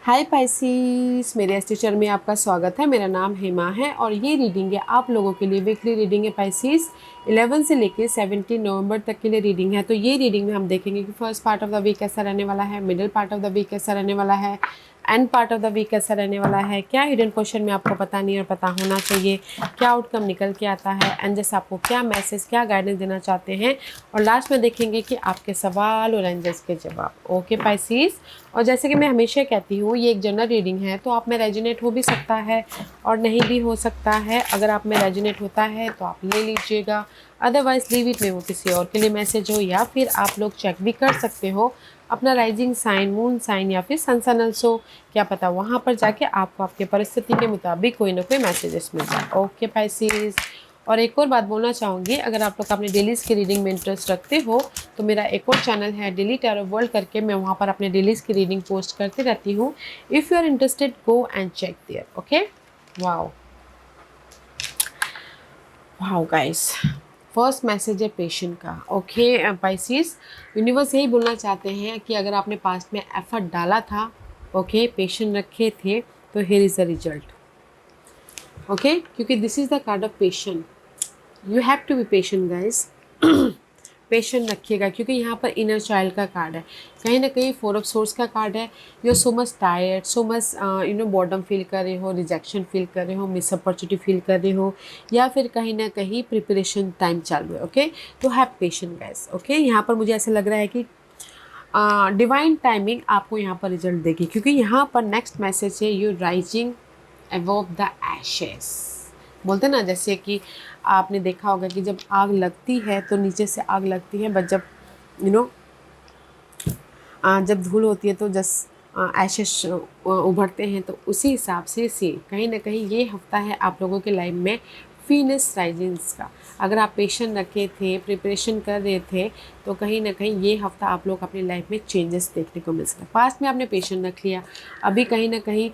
हाय Pisces, मेरे S teacher में आपका स्वागत है। मेरा नाम हेमा है और ये रीडिंग है आप लोगों के लिए। वीकली रीडिंग है पाइसिस। 11 से लेके 17 नवंबर तक के लिए रीडिंग है। तो ये रीडिंग में हम देखेंगे कि first part of the week कैसा रहने वाला है, middle part of the week कैसा रहने वाला है, end part of the week कैसा रहने वाला है, क्या हिडन क्वेश्चन में आपको पता नहीं और पता होना चाहिए, क्या आउटकम निकल के आता है, एंड जैसे आपको क्या मैसेज, क्या गाइडेंस देना चाहते हैं, और लास्ट में देखेंगे कि आपके सवाल और एंजल्स के जवाब। Okay Pisces. और जैसे कि मैं हमेशा कहती हूँ, ये एक जनरल रीडिंग है, तो आप में रेजोनेट हो भी सकता है और नहीं भी हो सकता है। अगर आप में रेजोनेट होता है तो आप ले लीजिएगा, अदरवाइज लीव इट में, वो किसी और के लिए मैसेज हो। या फिर आप लोग चेक भी कर सकते हो अपना राइजिंग साइन, मून साइन या फिर सन सन अल्सो, क्या पता वहाँ पर जाके आपको आपके परिस्थिति के मुताबिक कोई ना कोई मैसेजेस मिल जाए। Okay Pisces. और एक और बात बोलना चाहूँगी, अगर आप लोग अपने डेलीज़ की रीडिंग में इंटरेस्ट रखते हो तो मेरा एक और चैनल है डेली टैरो वर्ल्ड करके, मैं वहाँ पर अपने डेलीज़ की रीडिंग पोस्ट करती रहती हूँ। If you are interested go and check there. Okay. Wow wow guys, first message है पेशेंट का। ओके पाइसिस, यूनिवर्स यही बोलना चाहते हैं कि अगर आपने पास्ट में एफर्ट डाला था, ओके, पेशेंट रखे थे, तो here is the result. Okay, क्योंकि this is the card of patient. You have to be patient guys. Patient रखिएगा, क्योंकि यहाँ पर इनर चाइल्ड का कार्ड है, कहीं ना कहीं 4 ऑफ सोर्स का कार्ड है। You are so much tired, so much boredom feel कर रहे हो, रिजेक्शन फील कर रहे हो, मिस अपॉर्चुनिटी फील कर रहे हो, या फिर कहीं ना कहीं प्रिपरेशन टाइम चालू है। ओके, तो हैव पेशेंट गाइस। ओके, यहाँ पर मुझे ऐसा लग रहा है कि डिवाइन टाइमिंग आपको यहाँ पर रिजल्ट देगी, क्योंकि यहाँ पर नेक्स्ट मैसेज है you rising above the ashes. बोलते ना, जैसे कि आपने देखा होगा कि जब आग लगती है तो नीचे से आग लगती है, बट जब जब धूल होती है तो एशेस उभरते हैं। तो उसी हिसाब से कहीं ना कहीं ये हफ्ता है आप लोगों के लाइफ में फीनस राइजिंग्स का। अगर आप पेशेंट रखे थे, प्रिपरेशन कर रहे थे, तो कहीं ना कहीं ये हफ्ता आप लोग अपनी लाइफ में चेंजेस देखने को मिल सकते हैं। पास्ट में आपने पेशेंट रख लिया, अभी कहीं ना कहीं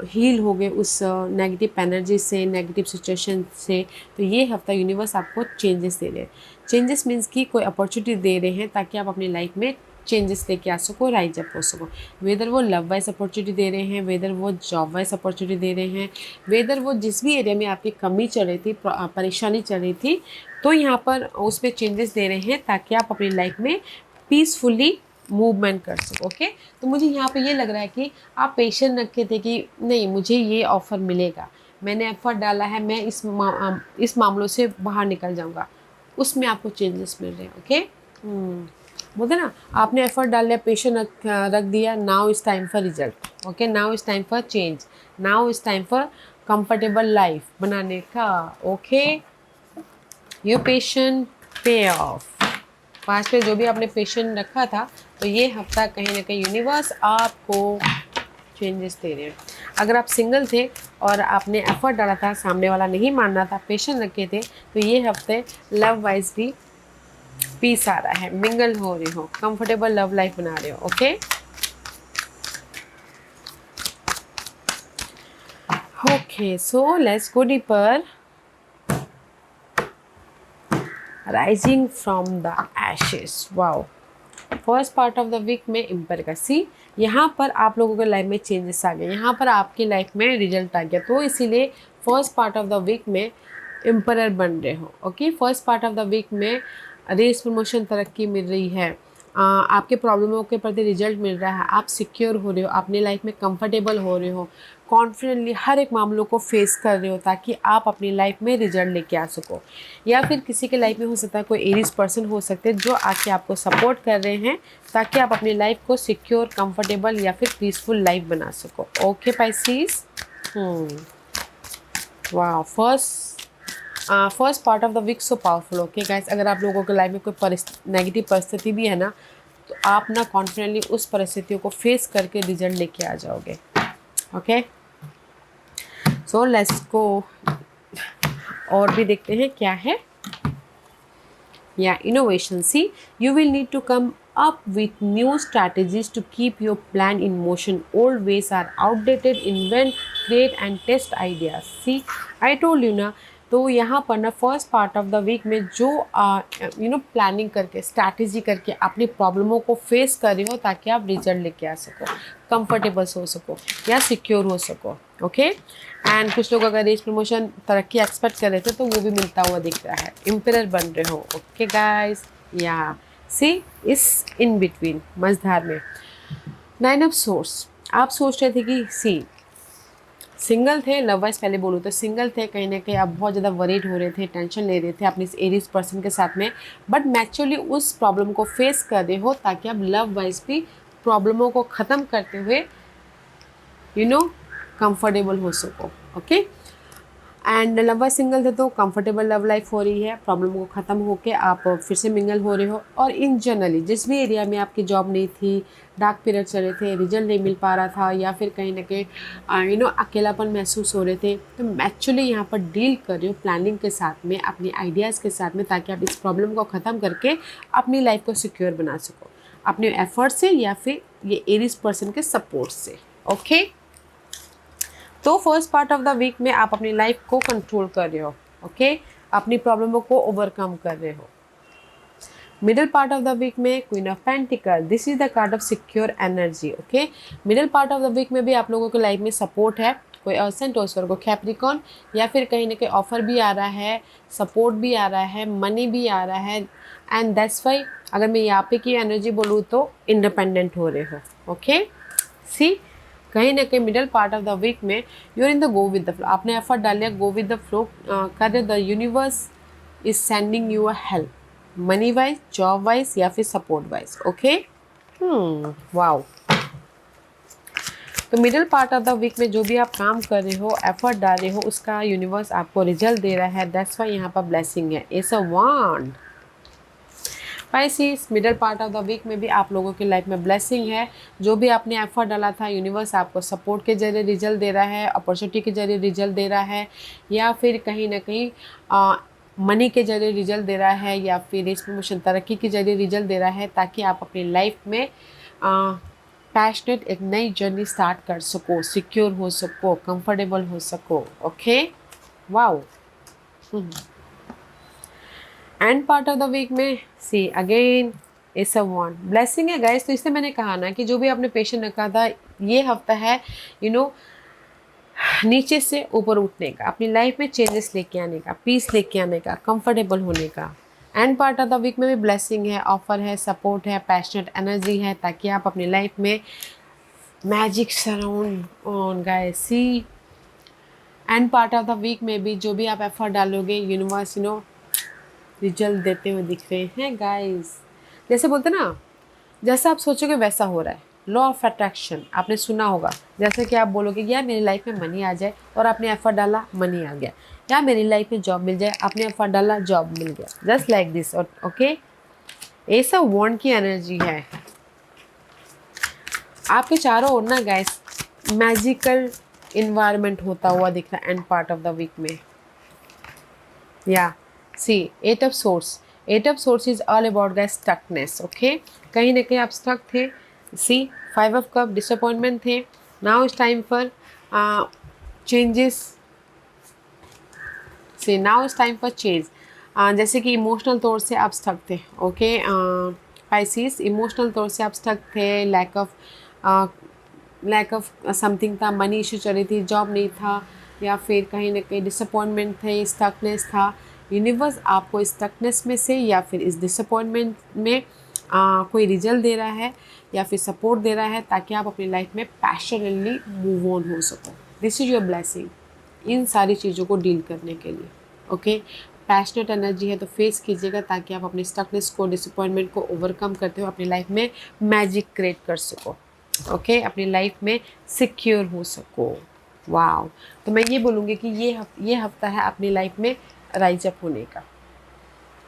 हील हो गए उस नेगेटिव एनर्जी से, नेगेटिव सिचुएशन से। तो ये हफ्ता यूनिवर्स आपको चेंजेस दे रहे हैं। चेंजेस मीन्स कि कोई अपॉर्चुनिटी दे रहे हैं ताकि आप अपनी लाइफ में चेंजेस लेके आ सको, राइज अप हो सको। वेदर वो लव वाइज अपॉर्चुनिटी दे रहे हैं, वेदर वो जॉब वाइज अपॉर्चुनिटी दे रहे हैं, वेदर वो जिस भी एरिया में आपकी कमी चल रही थी, परेशानी चल रही थी, तो यहाँ पर उसमें चेंजेस दे रहे हैं ताकि आप अपनी लाइफ में पीसफुली मूवमेंट कर सको। ओके, तो मुझे यहाँ पे ये लग रहा है कि आप पेशेंट रखे थे कि नहीं, मुझे ये ऑफ़र मिलेगा, मैंने एफर्ट डाला है, मैं इस मामलों से बाहर निकल जाऊँगा, उसमें आपको चेंजेस मिल रहे हैं। ओके, बोलते ना, आपने एफर्ट डाल लिया, पेशेंट रख दिया, now is time for result. Okay, now is time for change, now is time for comfortable life बनाने का। ओके, यू पेशेंट पे ऑफ। पास्ट में जो भी आपने पेशेंट रखा था, तो ये हफ्ता कहीं ना कहीं यूनिवर्स आपको चेंजेस दे रहे हैं। अगर आप सिंगल थे और आपने एफर्ट डाला था, सामने वाला नहीं मान रहा था, पेशेंट रखे थे, तो ये हफ्ते लव वाइज भी पीस आ रहा है, मिंगल हो रहे हो, कंफर्टेबल लव लाइफ बना रहे हो। Okay, okay, so let's go deeper. Rising from the ashes. Wow, first part of the week में एम्पायर का सी, यहाँ पर आप लोगों के लाइफ में चेंजेस आ गए, यहाँ पर आपकी लाइफ में रिजल्ट आ गया, तो इसीलिए first part of the week में एम्पायर बन रहे हो। Okay, first part of the week में रेस, प्रमोशन, तरक्की मिल रही है, आपके प्रॉब्लमों के प्रति रिजल्ट मिल रहा है, आप सिक्योर हो रहे हो, अपने लाइफ में कंफर्टेबल हो रहे हो, कॉन्फिडेंटली हर एक मामलों को फेस कर रहे हो ताकि आप अपनी लाइफ में रिजल्ट लेके आ सको। या फिर किसी के लाइफ में हो सकता है कोई एरीज पर्सन हो सकते हैं जो आके आपको सपोर्ट कर रहे हैं ताकि आप अपनी लाइफ को सिक्योर, कंफर्टेबल या फिर पीसफुल लाइफ बना सको। ओके पाइसिस, वाह, first part of the week so powerful. Okay guys, अगर आप लोगों के लाइफ में कोई नेगेटिव परिस्थिति भी है ना, तो आप ना कॉन्फिडेंटली उस परिस्थितियों को फेस करके रिजल्ट लेके आ जाओगे। ओके, सो लेट्स गो, और भी देखते हैं क्या है। या innovation, see you will need to come up with new strategies to keep your plan in motion. Old ways are outdated. Invent, create and test ideas. See, I told you ना, तो यहाँ पर ना first part of the week में जो planning करके strategy करके अपनी प्रॉब्लमों को फेस कर रही हो ताकि आप रिजल्ट लेके आ सको, कंफर्टेबल हो सको या सिक्योर हो सको। ओके एंड कुछ लोग अगर रेस प्रमोशन तरक्की एक्सपेक्ट कर रहे थे तो वो भी मिलता हुआ दिख रहा है, एम्परर बन रहे हो। ओके गाइस, या सी इस इन बिटवीन मझधार में 9 ऑफ सोर्स, आप सोच रहे थे कि सी सिंगल थे, लव वाइज पहले बोलूँ तो सिंगल थे, कहीं ना कहीं आप बहुत ज़्यादा वरीड हो रहे थे, टेंशन ले रहे थे अपनी एरीज पर्सन के साथ में, बट मैक्चुअली उस प्रॉब्लम को फेस कर रहे हो ताकि आप लव वाइज भी प्रॉब्लमों को ख़त्म करते हुए कंफर्टेबल हो सको। Okay and love wise single थे तो कंफर्टेबल लव लाइफ हो रही है, प्रॉब्लम को ख़त्म होके आप फिर से मिंगल हो रहे हो। और इन जनरली जिस भी एरिया में आपकी जॉब नहीं थी, डार्क पीरियड चल रहे थे, रिजल्ट नहीं मिल पा रहा था या फिर कहीं ना कहीं अकेलापन महसूस हो रहे थे, तो एक्चुअली यहाँ पर डील कर रहे हो प्लानिंग के साथ में, अपनी आइडियाज़ के साथ में, ताकि आप इस प्रॉब्लम को ख़त्म करके अपनी लाइफ को सिक्योर बना सको अपने एफर्ट से या फिर ये एरीज पर्सन के सपोर्ट से। ओके तो first part of the week में आप अपनी लाइफ को कंट्रोल कर रहे हो। ओके अपनी प्रॉब्लमों को ओवरकम कर रहे हो। Middle part of the week में queen of pentacle, this is the card of secure energy. Okay middle part of the week में भी आप लोगों के लाइफ में सपोर्ट है, कोई अर्सेंट ओसर को कैप्रिकॉन, या फिर कहीं ना कहीं ऑफर भी आ रहा है, सपोर्ट भी आ रहा है, मनी भी आ रहा है, एंड दैट्स वाई अगर मैं यहाँ पे की एनर्जी बोलूँ तो इंडिपेंडेंट हो रहे हो। ओके सी कहीं ना कहीं middle part of the week में you are in the go with the flow, आपने एफर्ट डालिया, गो विद द फ्लो कर, the universe is sending you a help, money wise, job wise या फिर सपोर्ट वाइज। ओके वाओ तो middle part of the week में जो भी आप काम कर रहे हो, एफर्ट डाल रहे हो, उसका यूनिवर्स आपको रिजल्ट दे रहा है, दैट्स वाई यहाँ पर ब्लेसिंग है। It's a wand. Pisces middle part of the week में भी आप लोगों की लाइफ में ब्लेसिंग है, जो भी आपने एफर्ट डाला था यूनिवर्स आपको सपोर्ट के जरिए रिजल्ट दे रहा है, अपॉर्चुनिटी के जरिए रिजल्ट दे रहा है, या फिर कहीं ना कहीं मनी के जरिए रिजल्ट दे रहा है, या फिर रेस प्रमोशन तरक्की के जरिए रिजल्ट दे रहा है, ताकि आप अपनी लाइफ में पैशनेट एक नई जर्नी स्टार्ट कर सको, सिक्योर हो सको, कंफर्टेबल हो सको। Okay wow end part of the week में see again it's a wand, blessing है गाइस। तो इसलिए मैंने कहा ना कि जो भी आपने पेशेंट रखा था, ये हफ्ता है नीचे से ऊपर उठने का, अपनी लाइफ में चेंजेस लेके आने का, पीस लेके आने का, कंफर्टेबल होने का। End part of the week में भी ब्लेसिंग है, ऑफर है, सपोर्ट है, पैशनेट एनर्जी है, ताकि आप अपनी लाइफ में magic surround on guys. See end part of the week में भी जो भी आप एफर्ट डालोगे, यूनिवर्स रिजल्ट देते हुए दिख रहे हैं गाइस। जैसे बोलते ना, जैसा आप सोचोगे वैसा हो रहा है, लॉ ऑफ अट्रैक्शन आपने सुना होगा। जैसे कि आप बोलोगे यार मेरी लाइफ में मनी आ जाए, और आपने एफर्ट डाला, मनी आ गया। या मेरी लाइफ में जॉब मिल जाए, आपने एफर्ट डाला, जॉब मिल गया, जस्ट लाइक दिस। ओके ऐसा वॉन्ड की एनर्जी है आपके चारों ओर ना गाइस, मैजिकल इन्वायरमेंट होता हुआ दिख रहा है end part of the week में। या see eight of swords, eight of swords is all about guys stuckness. Okay कहीं ना कहीं आप स्टक थे। सी 5 ऑफ कप, डिसअपॉइंटमेंट थे। Now is time for changes. See now is time for change. जैसे कि इमोशनल तौर से आप स्टक थे। ओके पाइसिस इमोशनल तौर से आप स्टक थे, लैक ऑफ समथिंग था, मनी इशू चल रही थी, जॉब नहीं था, या फिर कहीं ना कहीं डिसअपॉइंटमेंट थे, स्टकनेस था। यूनिवर्स आपको इस स्टकनेस में से या फिर इस डिसअपॉइंटमेंट में कोई रिजल्ट दे रहा है या फिर सपोर्ट दे रहा है, ताकि आप अपनी लाइफ में पैशनेटली मूव ऑन हो सको। This is your blessing in सारी चीज़ों को डील करने के लिए। ओके पैशनेट एनर्जी है तो फेस कीजिएगा, ताकि आप अपनी स्टकनेस को, डिसअपॉइंटमेंट को ओवरकम करते हुए अपनी लाइफ में मैजिक क्रिएट कर सको। ओके अपनी लाइफ में सिक्योर हो सको। वाओ तो मैं ये बोलूँगी कि ये हफ्ता है अपनी लाइफ में राइज अप होने का।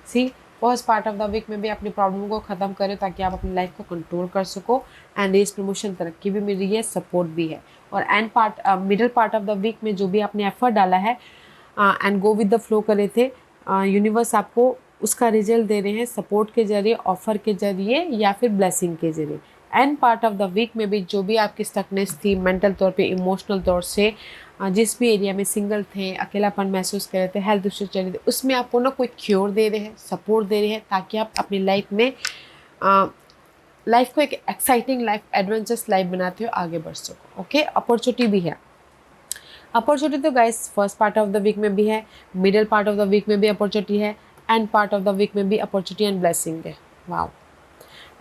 See first part of the week में भी अपनी प्रॉब्लम को ख़त्म करें, ताकि आप अपनी लाइफ को कंट्रोल कर सको। एंड रेस प्रमोशन तरक्की भी मिल रही है, सपोर्ट भी है। और end part middle part of the week में जो भी आपने एफर्ट डाला है and go with the flow करे थे, यूनिवर्स आपको उसका रिजल्ट दे रहे हैं, सपोर्ट के जरिए, ऑफर के जरिए या फिर ब्लेसिंग के जरिए। End part of the week में भी जो भी आपकी स्टकनेस थी मेंटल तौर पे, इमोशनल तौर से, जिस भी एरिया में सिंगल थे, अकेलापन महसूस कर रहे थे, हेल्थ इश्यूज चल रहे थे, उसमें आपको ना कोई क्योर दे रहे हैं, सपोर्ट दे रहे हैं, ताकि आप अपनी लाइफ में लाइफ को एक एक्साइटिंग लाइफ, एडवेंचरस लाइफ बनाते हो आगे बढ़ सको। ओके, अपॉर्चुनिटी भी है। अपॉर्चुनिटी तो guys first part of the week में भी है, middle part of the week में भी अपॉर्चुनिटी है, end part of the week में भी अपॉर्चुनिटी एंड ब्लेसिंग है। Wow.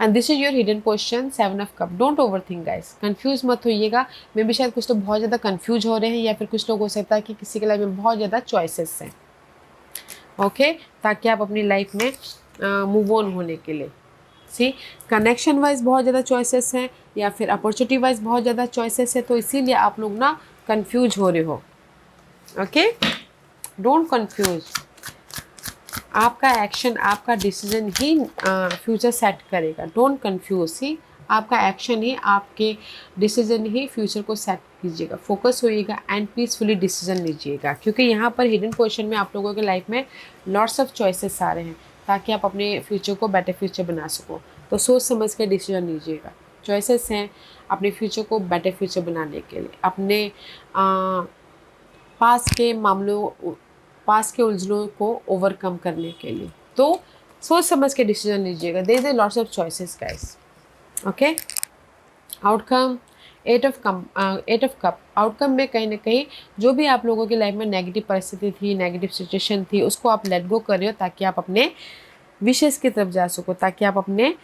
And this is your hidden question 7 of cup. Don't over think guys, confuse मत होइएगा। मे भी शायद कुछ लोग बहुत ज़्यादा कंफ्यूज हो रहे हैं, या फिर कुछ लोग हो सकता है कि किसी के लाइफ में बहुत ज़्यादा चॉइसेस हैं। ओके, ताकि आप अपनी लाइफ में मूव ऑन होने के लिए, सी, कनेक्शन वाइज बहुत ज़्यादा चॉइसेस हैं, या फिर अपॉर्चुनिटी वाइज बहुत ज़्यादा चॉइसेस है, तो इसीलिए आप लोग ना कंफ्यूज हो रहे हो। Okay, don't confuse. आपका एक्शन, आपका डिसीजन ही फ्यूचर सेट करेगा। Don't confuse. सी, आपका एक्शन ही, आपके डिसीजन ही फ्यूचर को सेट कीजिएगा। फोकस होइएगा एंड पीसफुली डिसीजन लीजिएगा, क्योंकि यहाँ पर हिडन क्वेश्चन में आप लोगों के लाइफ में लॉट्स ऑफ चॉइसेस आ रहे हैं, ताकि आप अपने फ्यूचर को बेटर फ्यूचर बना सको। तो सोच समझ के डिसीजन लीजिएगा। चॉइसेस हैं अपने फ्यूचर को बेटर फ्यूचर बनाने के लिए, अपने पास के उलझनों को ओवरकम करने के लिए। तो सोच समझ के डिसीजन लीजिएगा। There is lots of choices guys. Okay, outcome 8 of cup. Outcome में कहीं ना कहीं जो भी आप लोगों की लाइफ में नेगेटिव परिस्थिति थी, नेगेटिव सिचुएशन थी, उसको आप लेट गो कर रहे हो, ताकि आप अपने विशेष की तरफ जा सको, ताकि आप अपने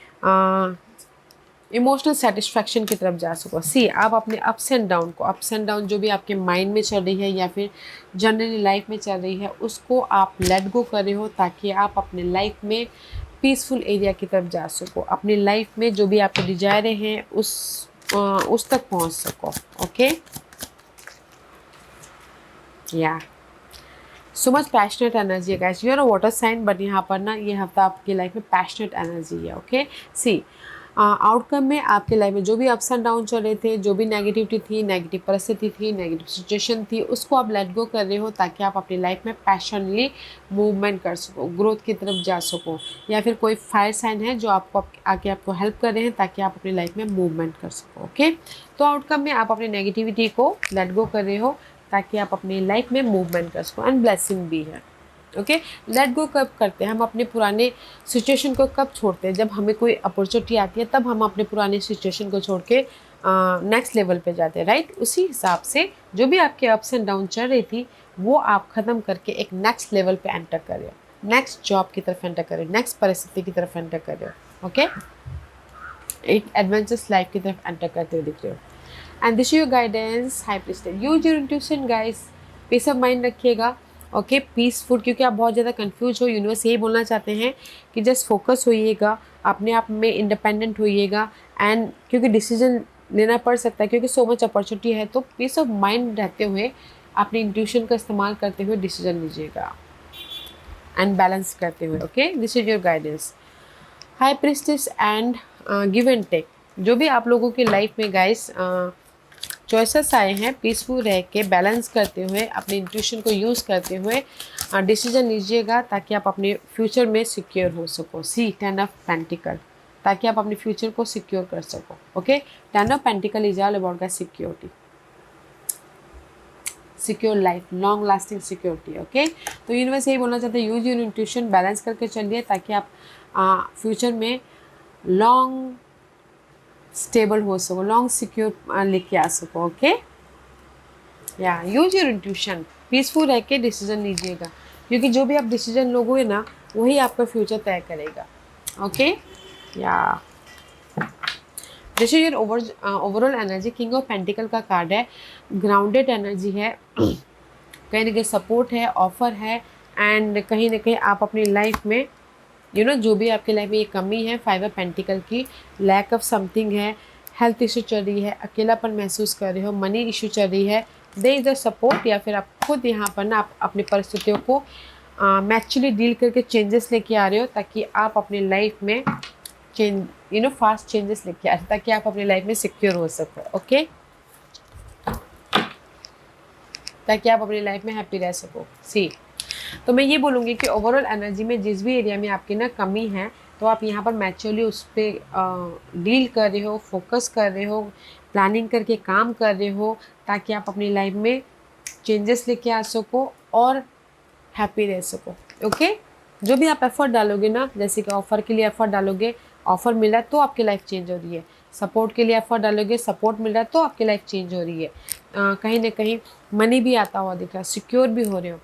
इमोशनल सेटिस्फैक्शन की तरफ जा सको। सी, आप अपने अप्स एंड डाउन जो भी आपके माइंड में चल रही है या फिर जनरली लाइफ में चल रही है, उसको आप लेट गो कर रहे हो, ताकि आप अपने लाइफ में पीसफुल एरिया की तरफ जा सको। अपनी लाइफ में जो भी आपके डिजायर हैं उस तक पहुंच सको। ओके, या सो मच पैशनेट एनर्जी है guys. You are a water sign, but यहाँ पर ना ये हफ्ता आपकी लाइफ में पैशनेट एनर्जी है। ओके, सी, आउटकम में आपके लाइफ में जो भी अप्स एंड डाउन चल रहे थे, जो भी नेगेटिविटी थी, नेगेटिव परिस्थिति थी, नेगेटिव सिचुएशन थी, उसको आप लेट गो कर रहे हो, ताकि आप अपनी लाइफ में पैशनली मूवमेंट कर सको, ग्रोथ की तरफ जा सको। या फिर कोई फायर साइन है जो आपको आके आपको हेल्प कर रहे हैं, ताकि आप अपनी लाइफ में मूवमेंट कर सको। ओके, तो आउटकम में आप अपनी नेगेटिविटी को लेट गो कर रहे हो, ताकि आप अपनी लाइफ में मूवमेंट कर सको। एंड ब्लेसिंग भी है। ओके, लेट गो कब करते हैं हम? अपने पुराने सिचुएशन को कब छोड़ते हैं? जब हमें कोई अपॉर्चुनिटी आती है, तब हम अपने पुराने सिचुएशन को छोड़ के नेक्स्ट लेवल पे जाते हैं, राइट? उसी हिसाब से जो भी आपके अप्स एंड डाउन चल रही थी, वो आप ख़त्म करके एक नेक्स्ट लेवल पे एंटर कर रहे हो, नेक्स्ट जॉब की तरफ एंटर कर रहे हो, नेक्स्ट परिस्थिति की तरफ एंटर कर रहे हो। ओके, एक एडवेंचरस लाइफ की तरफ एंटर करते हुए दिख रहे हो। And this your guidance, high priestess. Use your intuition guys, peace of mind रखिएगा। ओके, पीसफुल, क्योंकि आप बहुत ज़्यादा कंफ्यूज हो। यूनिवर्स यही बोलना चाहते हैं कि जस्ट फोकस होइएगा, अपने आप में इंडिपेंडेंट होइएगा, एंड क्योंकि डिसीजन लेना पड़ सकता है, क्योंकि सो मच अपॉर्चुनिटी है, तो पीस ऑफ माइंड रहते हुए अपने इंट्यूशन का इस्तेमाल करते हुए डिसीजन लीजिएगा, एंड बैलेंस करते हुए। Okay, this is your guidance. High priestess and give and take. जो भी आप लोगों की लाइफ में गाइस चॉइसेस आए हैं, पीसफुल रह के बैलेंस करते हुए, अपने इंट्यूशन को यूज़ करते हुए डिसीजन लीजिएगा, ताकि आप अपने फ्यूचर में सिक्योर हो सको। सी, 10 ऑफ पेंटिकल, ताकि आप अपने फ्यूचर को सिक्योर कर सको। Okay, 10 of pentacle is all about the security, secure life, long lasting security. Okay, तो यूनिवर्स यही बोलना चाहते हैं, यूज योर इंट्यूशन, बैलेंस करके चलिए, ताकि आप फ्यूचर में लॉन्ग स्टेबल हो सको, लॉन्ग सिक्योर लेके आ सको। ओके, या यूज योर इंट्यूशन, पीसफुल रह के डिसीजन लीजिएगा, क्योंकि जो भी आप डिसीजन लोगे ना, वही आपका फ्यूचर तय करेगा। ओके, या this is your overall energy. King of pentacle का कार्ड है, ग्राउंडेड एनर्जी है, कहीं ना कहीं सपोर्ट है, ऑफर है, एंड कहीं ना कहीं आप अपनी लाइफ में जो भी आपकी लाइफ में ये कमी है, 5 ऑफ पेंटिकल की, लैक ऑफ समथिंग है, हेल्थ इशू चल रही है, अकेलापन महसूस कर रहे हो, मनी इशू चल रही है, दे इज द सपोर्ट, या फिर आप खुद यहाँ पर ना आप अपनी परिस्थितियों को मैचुअली डील करके चेंजेस लेके आ रहे हो, ताकि आप अपनी लाइफ में फास्ट चेंजेस लेके आ रहे हो, ताकि आप अपनी लाइफ में सिक्योर हो सको। ओके, ताकि आप अपनी लाइफ में हैप्पी रह सको। सी, तो मैं ये बोलूँगी कि ओवरऑल एनर्जी में जिस भी एरिया में आपकी ना कमी है, तो आप यहाँ पर मैच्योरली उस पर डील कर रहे हो, फोकस कर रहे हो, प्लानिंग करके काम कर रहे हो, ताकि आप अपनी लाइफ में चेंजेस लेके आ सको और हैप्पी रह सको। ओके, जो भी आप एफर्ट डालोगे ना, जैसे कि ऑफ़र के लिए एफर्ट डालोगे, ऑफ़र मिल रहा है तो आपकी लाइफ चेंज हो रही है। सपोर्ट के लिए एफर्ट डालोगे, सपोर्ट मिल रहा है तो आपकी लाइफ चेंज हो रही है। कहीं ना कहीं मनी भी आता हुआ दिख रहा है, सिक्योर भी हो रहे हो।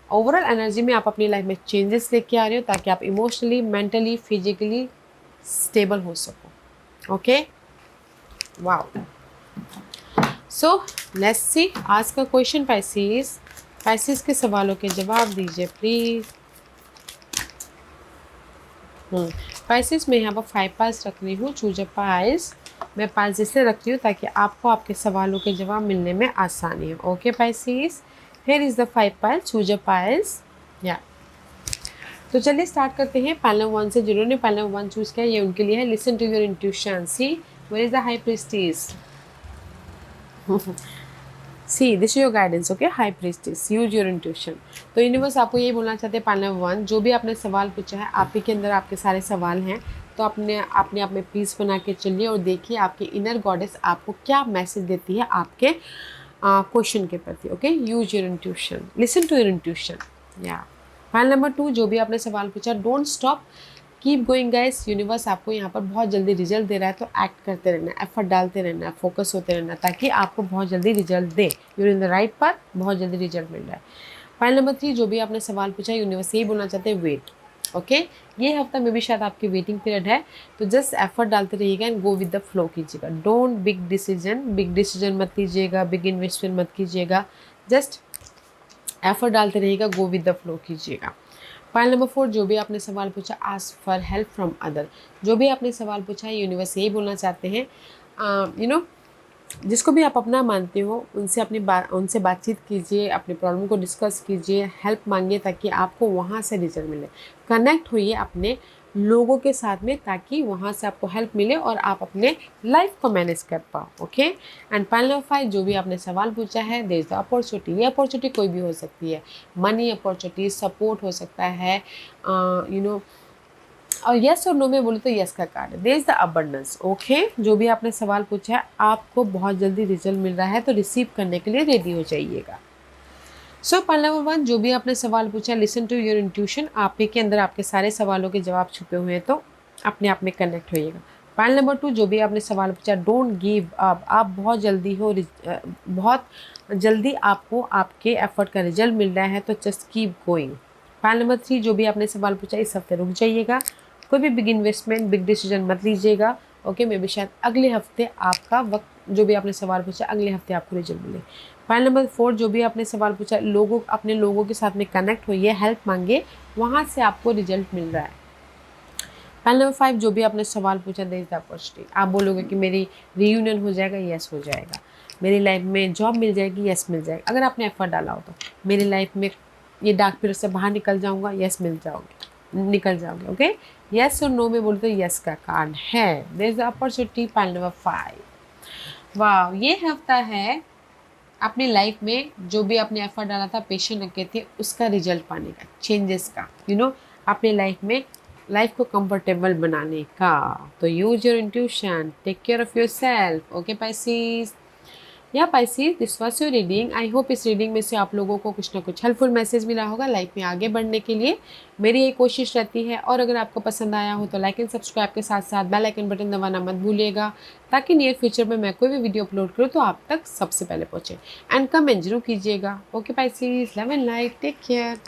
ओवरऑल एनर्जी में आप अपनी लाइफ में चेंजेस लेके आ रहे हो, ताकि आप इमोशनली, मेंटली, फिजिकली स्टेबल हो सको। Okay, wow. So let's see आज का क्वेश्चन पाइसिस। पाइसिस के सवालों के जवाब दीजिए प्लीज। पाइसिस में यहाँ पर 5 पाइल्स रख रही हूँ। Choose a piles. मैं पाइल्स इसलिए रख रही हूँ ताकि आपको आपके सवालों के जवाब मिलने में आसानी हो। Okay Pisces, here is the 5 piles. Choose a piles. या तो चलिए स्टार्ट करते हैं। पाइल नंबर 1 से जिन्होंने पाइल नंबर 1 चूज किया, ये उनके लिए है। Listen to your intuition, see where is the high priestess. See this is your guidance. Okay, high priestess, use your intuition. तो यूनिवर्स आपको यही बोलना चाहते हैं, पाइल नंबर 1 जो भी आपने सवाल पूछा है, आप ही के अंदर आपके सारे सवाल हैं। तो अपने आप में पीस बना के चलिए और देखिए आपकी इनर गॉडेस आपको क्या मैसेज देती है आपके क्वेश्चन के प्रति। Okay, use your intuition, listen to your intuition. या पाइल नंबर 2 जो भी आपने सवाल पूछा, don't stop, keep going guys. Universe आपको यहाँ पर बहुत जल्दी रिजल्ट दे रहा है, तो एक्ट करते रहना, एफर्ट डालते रहना, फोकस होते रहना, ताकि आपको बहुत जल्दी result they. You're in the right path, बहुत जल्दी रिजल्ट मिल रहा है। पाइल नंबर 3 जो भी आपने सवाल पूछा, यूनिवर्स यही बोलना चाहते हैं, वेट। ओके, ये हफ्ता में भी शायद आपकी वेटिंग पीरियड है, तो जस्ट एफर्ट डालते रहिएगा and go with the flow कीजिएगा। डोंट बिग डिसीजन मत लीजिएगा, बिग इन्वेस्टमेंट मत कीजिएगा, जस्ट एफर्ट डालते रहिएगा, गो विद द फ्लो कीजिएगा। पाइल नंबर 4 जो भी आपने सवाल पूछा, ask for help from other. जो भी आपने सवाल पूछा है, यूनिवर्स यही बोलना चाहते हैं, जिसको भी आप अपना मानते हो, उनसे बातचीत कीजिए, अपने प्रॉब्लम को डिस्कस कीजिए, हेल्प मांगिए, ताकि आपको वहाँ से रिजल्ट मिले। कनेक्ट होइए अपने लोगों के साथ में, ताकि वहाँ से आपको हेल्प मिले और आप अपने लाइफ को मैनेज कर पाओ। ओके, एंड पाइल नंबर 5 जो भी आपने सवाल पूछा है, देयर इज द अपॉर्चुनिटी। ये अपॉर्चुनिटी कोई भी हो सकती है, मनी अपॉर्चुनिटी, सपोर्ट हो सकता है, और यस और नो में बोले तो यस का कार्ड है। There is the abundance. Okay, जो भी आपने सवाल पूछा है, आपको बहुत जल्दी रिजल्ट मिल रहा है, तो रिसीव करने के लिए रेडी हो जाइएगा। सो पाइल नंबर 1 जो भी आपने सवाल पूछा, लिसन टू योर इंट्यूशन। आप ही के अंदर आपके सारे सवालों के जवाब छुपे हुए हैं, तो अपने आप में कनेक्ट होइएगा। पाइल नंबर 2 जो भी आपने सवाल पूछा, डोंट गिव अप। आप बहुत जल्दी आपको आपके एफर्ट का रिजल्ट मिल रहा है, तो just keep going. Pile number 3 जो भी आपने सवाल पूछा, इस हफ्ते रुक जाइएगा, कोई भी बिग इन्वेस्टमेंट, बिग डिसीजन मत लीजिएगा। ओके, मे बी शायद अगले हफ्ते आपका वक्त, जो भी आपने सवाल पूछा, अगले हफ्ते आपको रिजल्ट मिले। पाइल नंबर 4 जो भी आपने सवाल पूछा, अपने लोगों के साथ में कनेक्ट होइए, हेल्प मांगे, वहाँ से आपको रिजल्ट मिल रहा है। पाइल नंबर 5 जो भी आपने सवाल पूछा, देयर इज द अपॉर्चुनिटी। आप बोलोगे कि मेरी रीयूनियन हो जाएगा, यस हो जाएगा। मेरी लाइफ में जॉब मिल जाएगी, यस मिल जाएगा, अगर आपने एफर्ट डाला हो तो। मेरी लाइफ में ये डार्क पीरियड से बाहर निकल जाऊँगा, यस निकल जाओगे। ओके, यस और नो में बोलते तो यस का कार्ड है। There is the opportunity. Pile number 5। वाह, ये हफ्ता है अपनी लाइफ में जो भी आपने एफर्ट डाला था, पेशेंट रखे थे, उसका रिजल्ट पाने का, चेंजेस का, अपने लाइफ में लाइफ को कंफर्टेबल बनाने का। तो use your intuition, take care of your self. Okay Pisces, या Pisces, this was your reading. I hope इस रीडिंग में से आप लोगों को कुछ ना कुछ हेल्पफुल मैसेज मिला होगा लाइफ में आगे बढ़ने के लिए। मेरी ये कोशिश रहती है, और अगर आपको पसंद आया हो तो लाइक एंड सब्सक्राइब के साथ साथ बेल आइकन बटन दबाना मत भूलिएगा, ताकि नियर फ्यूचर में मैं कोई भी वीडियो अपलोड करूँ तो आप तक सबसे पहले पहुँचे। एंड कमेंट जरूर कीजिएगा। Okay Pisces, love and light, take care.